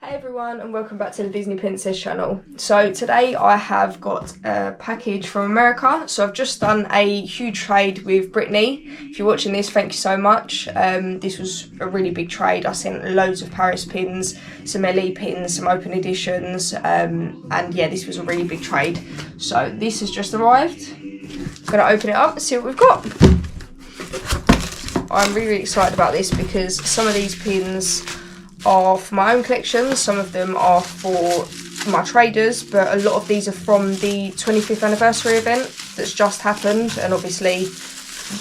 Hey everyone, and welcome back to the Disney Princess channel. So today I have got a package from America. So I've just done a huge trade with Brittany. If you're watching this, thank you so much. This was a really big trade. I sent loads of Paris pins, some LE pins, some open editions, and yeah, this was a really big trade. So this has just arrived. I'm gonna open it up and see what we've got. I'm really excited about this because some of these pins are for my own collection, some of them are for my traders, but a lot of these are from the 25th anniversary event that's just happened, and obviously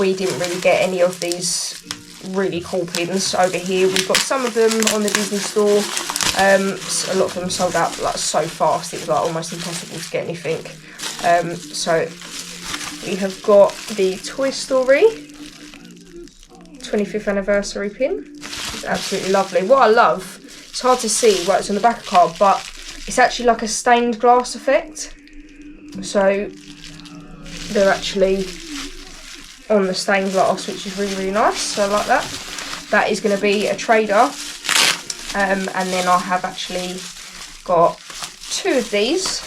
we didn't really get any of these really cool pins over here. We've got some of them on the Disney store. A lot of them sold out like so fast, it was like almost impossible to get anything. So we have got the Toy Story 25th anniversary pin. It's absolutely lovely. What I love, it's hard to see where it's on the back of the card, but it's actually like a stained glass effect. So they're actually on the stained glass, which is really, really nice. So I like that. That is going to be a trader. And then I have actually got two of these.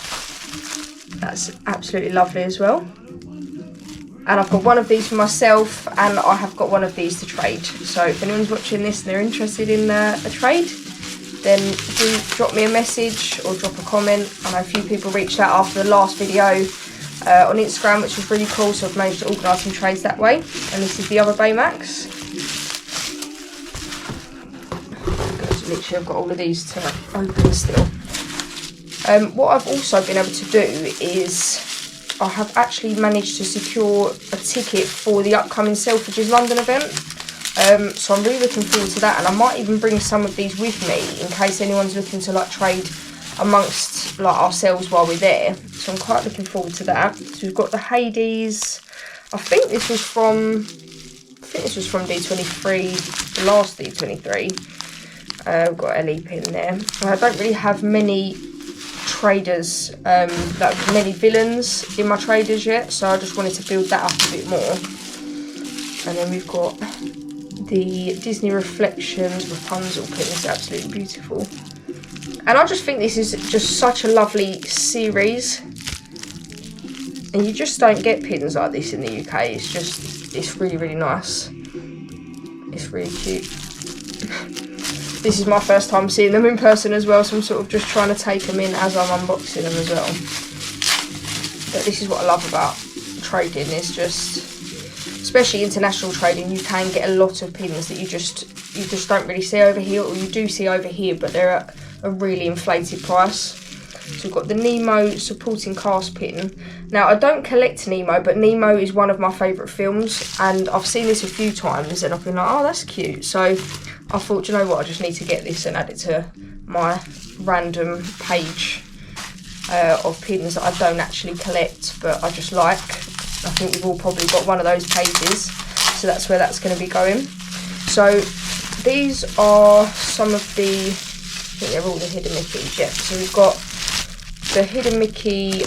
That's absolutely lovely as well. And I've got one of these for myself, and I have got one of these to trade. So if anyone's watching this and they're interested in a trade, then do drop me a message or drop a comment. I know a few people reached out after the last video on Instagram, which was really cool, so I've managed to organise some trades that way. And this is the other Baymax. Literally, I've got all of these to open still. What I've also been able to do is I have actually managed to secure a ticket for the upcoming Selfridges London event. So I'm really looking forward to that, and I might even bring some of these with me in case anyone's looking to like trade amongst like ourselves while we're there. So I'm quite looking forward to that. So we've got the Hades. I think this was from D23, the last D23. We've got LE pin there. I don't really have many traders, like many villains in my traders yet, so I just wanted to build that up a bit more. And then we've got the Disney Reflections Rapunzel pin. It's absolutely beautiful, and I just think this is just such a lovely series, and you just don't get pins like this in the UK. It's really, really nice. It's really cute. This is my first time seeing them in person as well, so I'm sort of just trying to take them in as I'm unboxing them as well. But this is what I love about trading, is just, especially international trading, you can get a lot of pins that you just don't really see over here, or you do see over here, but they're at a really inflated price. So we've got the Nemo supporting cast pin. Now, I don't collect Nemo, but Nemo is one of my favourite films, and I've seen this a few times, and I've been like, oh, that's cute. So I thought, you know what, I just need to get this and add it to my random page of pins that I don't actually collect, but I just like. I think we've all probably got one of those pages, so that's where that's going to be going. So these are some of the, I think they're all the Hidden Mickeys, yeah. So we've got the Hidden Mickey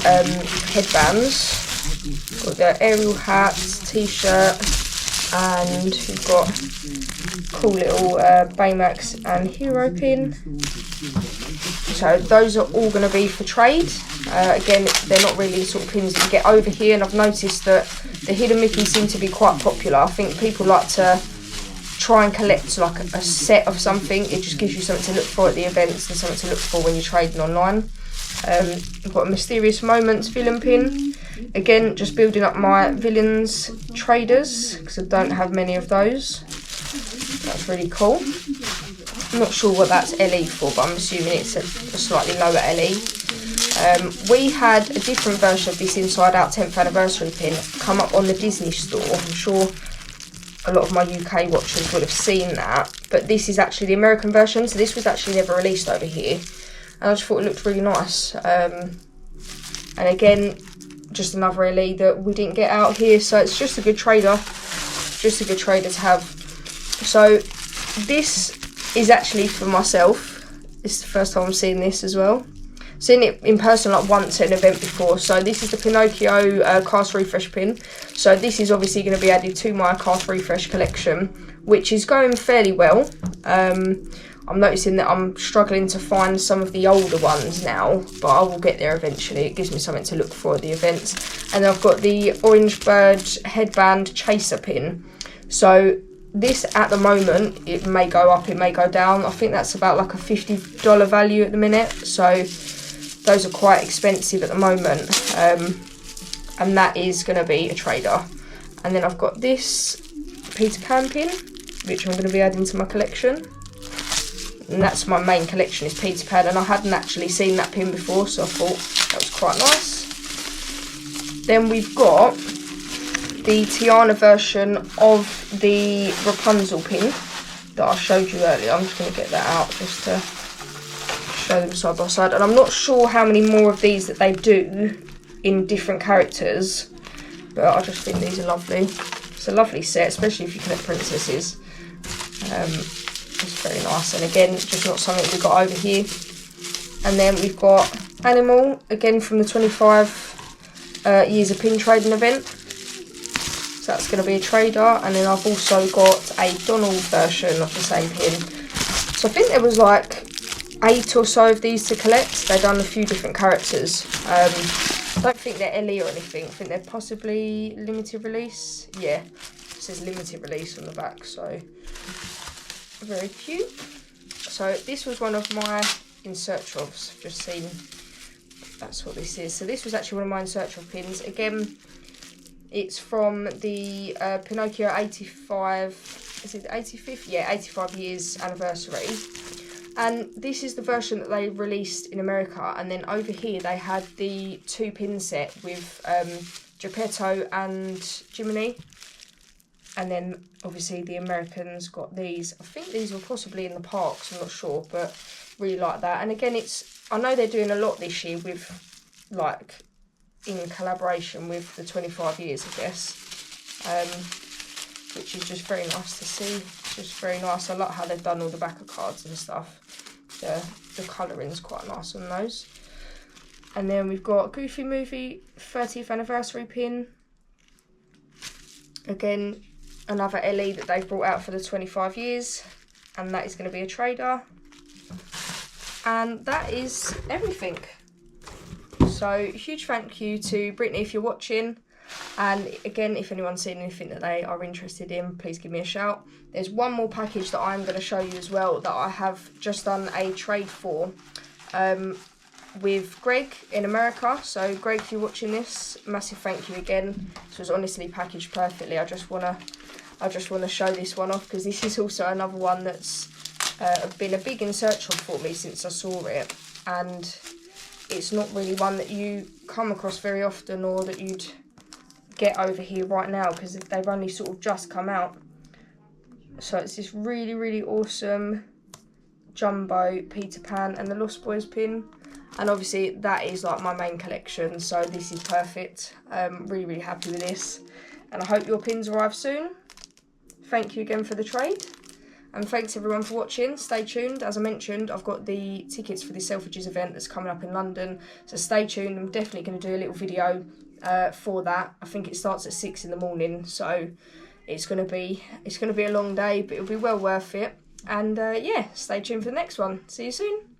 headbands, got the Ariel hats, t-shirt, and we've got cool little Baymax and Hero pin. So those are all going to be for trade. Again, they're not really sort of pins that you get over here, and I've noticed that the Hidden Mickey seem to be quite popular. I think people like to try and collect like a set of something. It just gives you something to look for at the events and something to look for when you're trading online. I've got a Mysterious Moments villain pin. Again, just building up my villains traders, because I don't have many of those. That's really cool. I'm not sure what that's LE for, but I'm assuming it's a slightly lower LE. We had a different version of this Inside Out 10th anniversary pin come up on the Disney store. I'm sure a lot of my UK watchers would have seen that, but this is actually the American version, so this was actually never released over here, and I just thought it looked really nice. And again, just another LE that we didn't get out here, so it's just a good trader, to have. So this is actually for myself. This is the first time I'm seeing this as well. Seen it in person like once at an event before. So this is the Pinocchio cast refresh pin. So this is obviously going to be added to my cast refresh collection, which is going fairly well. I'm noticing that I'm struggling to find some of the older ones now, but I will get there eventually. It gives me something to look for at the events. And I've got the Orange Bird headband chaser pin. So this at the moment, it may go up, it may go down. I think that's about like a $50 value at the minute. So those are quite expensive at the moment. And that is going to be a trader. And then I've got this Peter Pan pin, which I'm going to be adding to my collection. And that's my main collection, is Peter Pan, and I hadn't actually seen that pin before, so I thought that was quite nice. Then we've got the Tiana version of the Rapunzel pin that I showed you earlier. I'm just going to get that out just to show them side by side. And I'm not sure how many more of these that they do in different characters, but I just think these are lovely. It's a lovely set, especially if you collect princesses. It's very nice, and again, just not something we've got over here. And then we've got Animal, again from the 25 years of pin trading event. So that's going to be a trader. And then I've also got a Donald version of the same pin. So I think there was like 8 or so of these to collect. They've done a few different characters. I don't think they're LE or anything. I think they're possibly limited release. Yeah, it says limited release on the back, so very cute. So this was one of my in search ofs. I've just seen that's what this is. So this was actually one of my in search of pins. Again, it's from the Pinocchio 85, is it the 85th? Yeah, 85 years anniversary. And this is the version that they released in America. And then over here they had the 2 pin set with Geppetto and Jiminy. And then obviously the Americans got these. I think these were possibly in the parks, I'm not sure, but really like that. And again, I know they're doing a lot this year with, like, in collaboration with the 25 years, I guess. Which is just very nice to see. It's just very nice. I like how they've done all the backer cards and stuff. The colouring's quite nice on those. And then we've got Goofy Movie 30th anniversary pin. Again, another LE that they've brought out for the 25 years, and that is going to be a trader. And that is everything. So huge thank you to Brittany if you're watching, and again, if anyone's seen anything that they are interested in, please give me a shout. There's one more package that I'm going to show you as well that I have just done a trade for with Greg in America. So Greg, if you're watching this, massive thank you again. This was honestly packaged perfectly. I just want to show this one off, because this is also another one that's been a big in search of for me since I saw it, and it's not really one that you come across very often or that you'd get over here right now, because they've only sort of just come out. So it's this really, really awesome jumbo Peter Pan and the Lost Boys pin. And obviously that is like my main collection, so this is perfect. Really, really happy with this. And I hope your pins arrive soon. Thank you again for the trade. And thanks everyone for watching. Stay tuned. As I mentioned, I've got the tickets for the Selfridges event that's coming up in London. So stay tuned. I'm definitely going to do a little video for that. I think it starts at 6 in the morning. So it's going to be a long day, but it'll be well worth it. And yeah, stay tuned for the next one. See you soon.